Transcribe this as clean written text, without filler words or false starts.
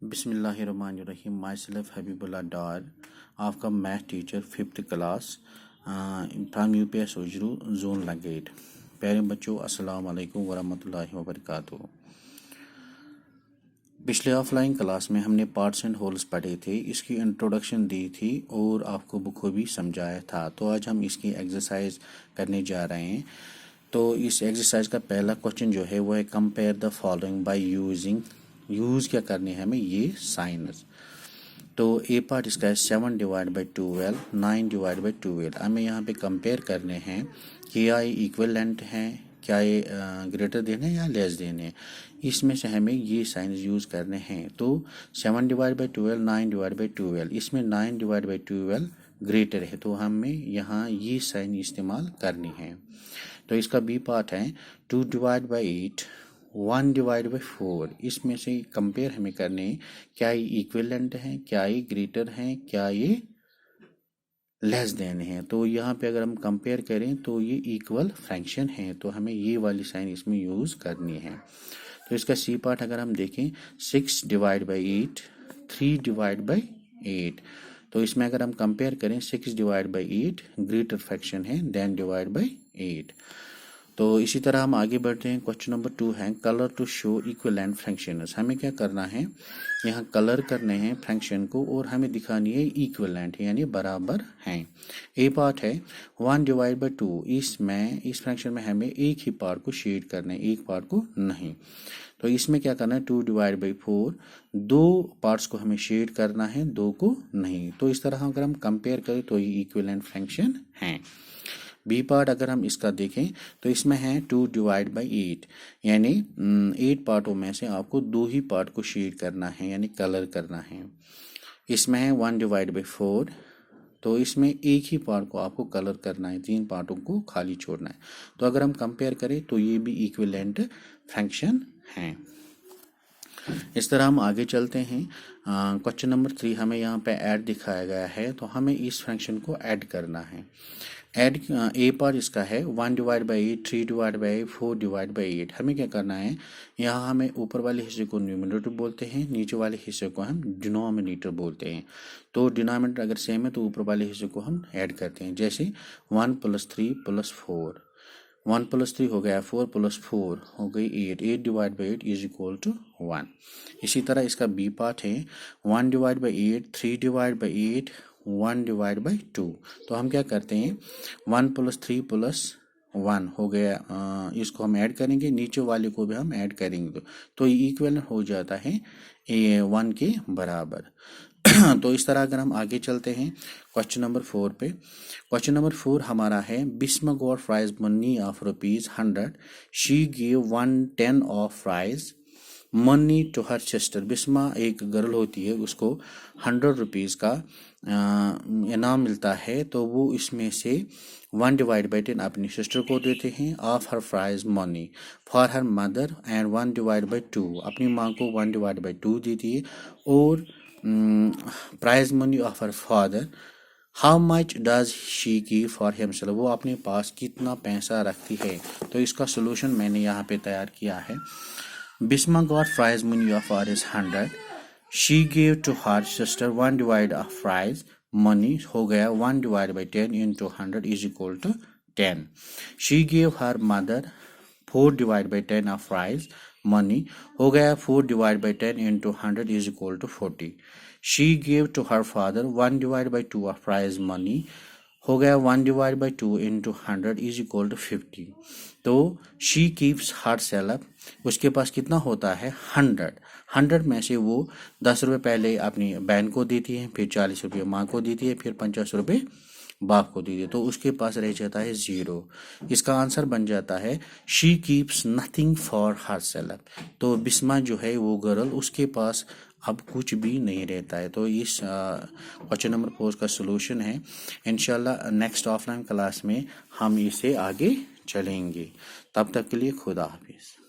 बिस्मिल्लाहिर्रहमानिर्रहीम। My self Habibullah Dar, आपका math teacher 5th class from UPS उजरू जोन लगेट। प्यारे बच्चों, अस्सलाम वालेकुम वरहमतुल्लाहि वबरकातुहू। पिछले ऑफलाइन क्लास में हमने पार्ट्स एंड होल्स पढ़े थे, इसकी इंट्रोडक्शन दी थी और आपको बखूबी समझाया था। तो आज हम इसकी एक्सरसाइज करने जा रहे हैं। तो इस एक्सरसाइज का पहला क्वेश्चन जो है वो है compare the following by using. Use क्या करने हैं हमें, ये साइनस। तो ए पार्ट इसका है 7 डिवाइड बाई 12, 9 डिवाइड बाई 12। हमें यहाँ पे कंपेयर करने हैं कि क्या ये इक्विवेलेंट हैं, क्या ये ग्रेटर देन है या लेस देन है। इसमें से हमें ये साइंस यूज़ करने हैं। तो 7 डिवाइड बाई 12, 9 डिवाइड बाई 12, इसमें 9 डिवाइड बाई 12 ग्रेटर है, तो हमें यहाँ ये साइन इस्तेमाल करनी है। तो इसका बी पार्ट है 2 डिवाइड बाई 8, 1 डिवाइड बाई 4। इसमें से कंपेयर हमें करने क्या ये इक्विवेलेंट है, क्या ये ग्रेटर है, क्या ये लेस देन है। तो यहाँ पे अगर हम कंपेयर करें तो ये इक्वल फ्रैक्शन है, तो हमें ये वाली साइन इसमें यूज़ करनी है। तो इसका सी पार्ट अगर हम देखें 6 डिवाइड बाई 8, 3 डिवाइड बाई 8। तो इसमें अगर हम कंपेयर करें 6 डिवाइड बाई 8 ग्रेटर फ्रैक्शन है देन डिवाइड बाई 8। तो इसी तरह हम आगे बढ़ते हैं। क्वेश्चन नंबर 2 है colour to show equivalent fractions. हमें क्या करना है, यहाँ कलर करने हैं फ्रैक्शन को और हमें दिखानी है इक्विवेलेंट यानी बराबर हैं। ए पार्ट है 1 डिवाइड बाई 2। इस फ्रैक्शन में हमें एक ही पार्ट को शेड करना है, एक पार्ट को नहीं। तो इसमें क्या करना है 2 डिवाइड बाई 4, दो पार्ट्स को हमें शेड करना है, दो को नहीं। तो इस तरह अगर हम कंपेयर करें तो ये इक्विवेलेंट फ्रैक्शन हैं। बी पार्ट अगर हम इसका देखें तो इसमें है 2 डिवाइड बाई 8, यानी 8 पार्टों में से आपको दो ही पार्ट को शेड करना है यानी कलर करना है। इसमें है 1 डिवाइड बाई 4, तो इसमें एक ही पार्ट को आपको कलर करना है, 3 पार्टों को खाली छोड़ना है। तो अगर हम कंपेयर करें तो ये भी इक्विवेलेंट फ्रैक्शन हैं। इस तरह हम आगे चलते हैं। क्वेश्चन नंबर 3 हमें यहाँ पे ऐड दिखाया गया है, तो हमें इस फ्रैक्शन को ऐड करना है। ऐड ए पार्ट इसका है 1 divide by 8, 3 divide by 8, 4 divide by 8। हमें क्या करना है, यहाँ हमें ऊपर वाले हिस्से को न्यूमरेटर बोलते हैं, नीचे वाले हिस्से को हम डिनोमिनेटर बोलते हैं। तो डिनोमिनेटर अगर सेम है तो ऊपर वाले हिस्से को हम ऐड करते हैं। जैसे 1 + 3 + 4, 1 + 3 हो गया 4 + 4 हो गई 8, 8 divide by 8 is equal to 1। इसी तरह इसका बी पार्ट है 1 divide by 8, 3 divide by 8, 1 divide by 2। तो हम क्या करते हैं 1 + 3 + 1 हो गया, इसको हम ऐड करेंगे, नीचे वाले को भी हम ऐड करेंगे, तो ये इक्विवेलेंट हो जाता है 1 के बराबर। तो इस तरह अगर हम आगे चलते हैं क्वेश्चन नंबर 4 पे। क्वेश्चन नंबर 4 हमारा है Bisma got prize money of ₹100, she give 110 of prize money to her sister. Bisma एक गर्ल होती है, उसको 100 रुपीज़ का इनाम मिलता है, तो वो इसमें से 1 डिवाइड बाई 10 अपनी सिस्टर को देते हैं, of her prize money for her mother, and 1 divide by 2 अपनी माँ को 1 डिवाइड बाई 2 देती है, और prize money of her father how much does she give for himself, वो अपने पास कितना पैसा रखती है। तो इसका सोल्यूशन मैंने यहाँ पे तैयार किया है। Bisma got prize money of ₹100, she give to her sister 1 divide of prize money हो गया 1 divide by 10 into 100 is equal to 10। She give her mother 4 divide by 10 of prize money हो गया 4 divide by 10 into 100 is equal to 40। She give to her father 1 divide by 2 of prize money हो गया 1 divide by 2 into 100 is equal to 50। तो she keeps her self, उसके पास कितना होता है 100 में से वो 10 रुपये पहले अपनी बहन को देती है, फिर 40 रुपये माँ को देती है, फिर 50 रुपये बाप को दीजिए, तो उसके पास रह जाता है 0। इसका आंसर बन जाता है she keeps nothing for her self. तो बिस्मा जो है वो गर्ल, उसके पास अब कुछ भी नहीं रहता है। तो इस क्वेश्चन नंबर 4 का सोल्यूशन है। इंशाल्लाह नेक्स्ट ऑफलाइन क्लास में हम इसे आगे चलेंगे। तब तक के लिए खुदा हाफिज़।